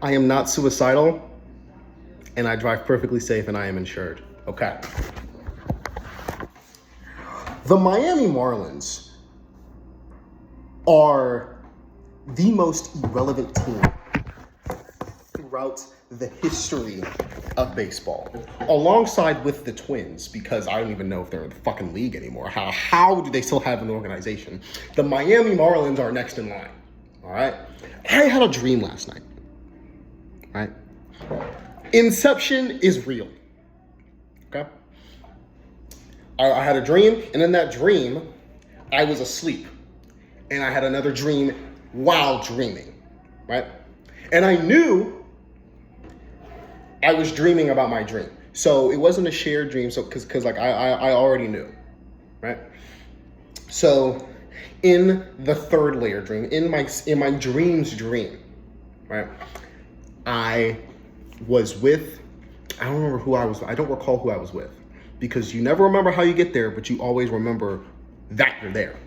I am not suicidal, and I drive perfectly safe, and I am insured. Okay. The Miami Marlins are the most irrelevant team throughout the history of baseball, alongside with the Twins, because I don't even know if they're in the fucking league anymore. How do they still have an organization? The Miami Marlins are next in line, all right? I had a dream last night, right? Inception is real, okay? I had a dream, and in that dream, I was asleep, and I had another dream while dreaming, right? And I knew I was dreaming about my dream. So it wasn't a shared dream, so because like I already knew, right? So in the third layer dream, in my dream's dream, right? I was with, I don't remember who I was, I don't recall who I was with, because you never remember how you get there, but you always remember that you're there.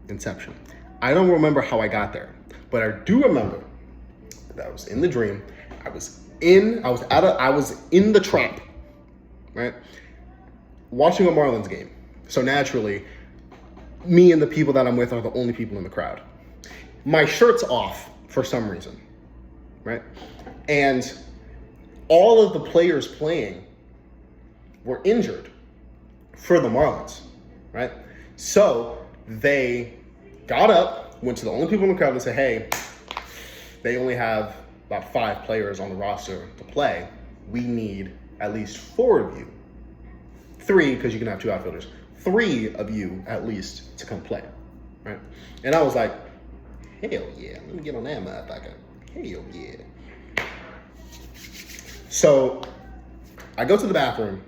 Inception. I don't remember how I got there, but I do remember that I was in the dream. I was in the trap, right? Watching a Marlins game. So naturally, me and the people that I'm with are the only people in the crowd. My shirt's off for some reason, right? And all of the players playing were injured for the Marlins, right? So they got up, went to the only people in the crowd and said, hey, they only have about 5 players on the roster to play. We need at least 4 of you. 3, because you can have 2 outfielders. 3 of you at least to come play, right? And I was like, hell yeah, let me get on that motherfucker. Hell yeah. So I go to the bathroom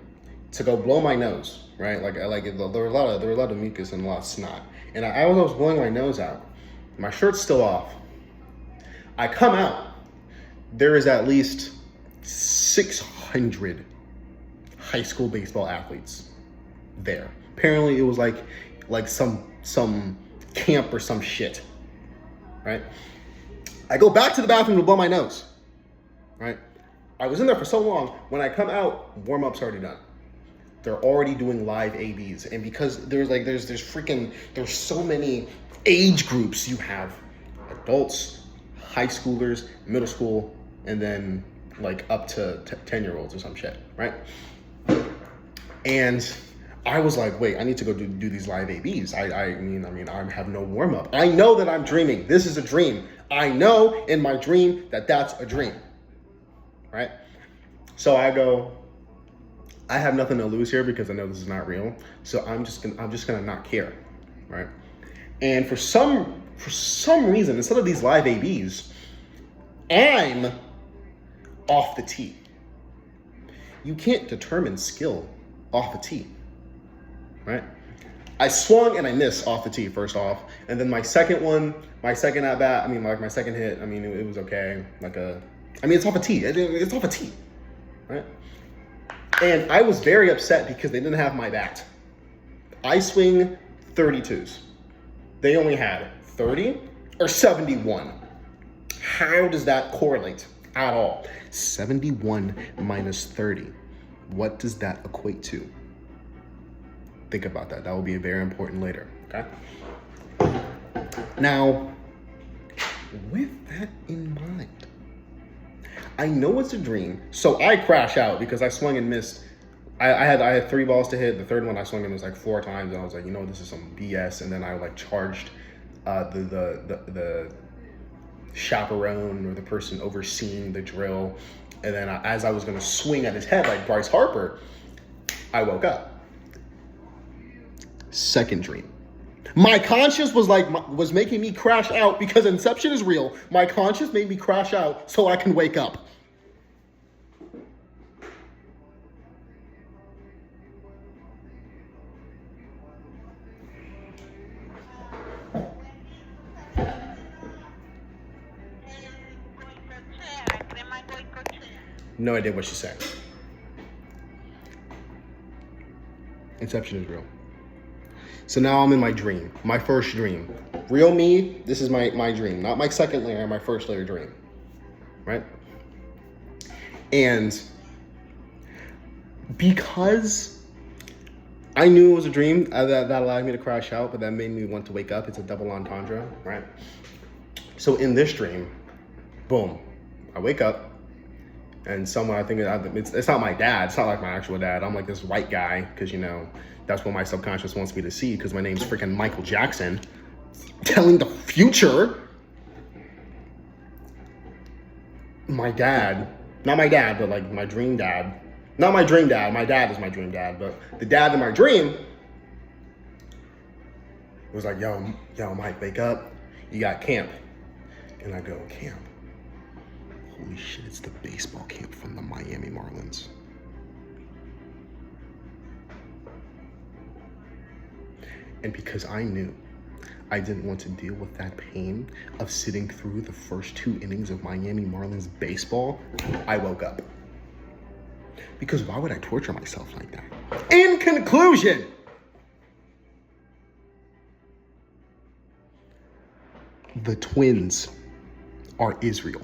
to go blow my nose, right? There were a lot of mucus and a lot of snot. And I was blowing my nose out. My shirt's still off. I come out. There is at least 600 high school baseball athletes there. Apparently it was like some camp or some shit, right? I go back to the bathroom to blow my nose, right? I was in there for so long. When I come out, warm-up's already done. They're already doing live ABs. And because there's so many age groups. You have adults, high schoolers, middle school, and then like up to 10-year-olds or some shit, right? And I was like, wait, I need to go do these live ABs. I mean, I have no warm up. I know that I'm dreaming. This is a dream. I know in my dream that that's a dream, right? So I go, I have nothing to lose here because I know this is not real. So I'm just gonna not care, right? And for some reason, instead of these live ABs, I'm off the tee. You can't determine skill off the tee, right? I swung and I missed off the tee first off, and then my second at bat, my second hit, it was okay. It's off a tee. It's off a tee, right? And I was very upset because they didn't have my bat. I swing 32s. They only had 30 or 71. How does that correlate at all? 71 minus 30. What does that equate to? Think about that. That will be very important later, okay? Now, with that in mind, I know it's a dream, so I crash out because I swung and missed. I had 3 balls to hit. The third one I swung and was 4 times, and I was like, this is some BS. And then I charged the chaperone or the person overseeing the drill, and then as I was gonna swing at his head like Bryce Harper, I woke up. Second dream. My conscience was making me crash out because Inception is real. My conscience made me crash out so I can wake up. No idea what she's saying. Inception is real. So now I'm in my dream, my first dream. Real me, this is my dream, not my second layer, my first layer dream. right? And because I knew it was a dream, that allowed me to crash out, but that made me want to wake up. It's a double entendre, right? So in this dream, boom, I wake up, and someone, I think it's not my dad. It's not like my actual dad. I'm like this white guy, because, you know, that's what my subconscious wants me to see, because my name's freaking Michael Jackson, telling the future. My dad, not my dad, but like my dream dad. Not my dream dad. My dad is my dream dad, but the dad in my dream was like, yo, Mike, wake up. You got camp. And I go, camp? Holy shit, it's the baseball camp from the Miami Marlins. And because I knew I didn't want to deal with that pain of sitting through the first 2 innings of Miami Marlins baseball, I woke up. Because why would I torture myself like that? In conclusion, the Twins are Israel.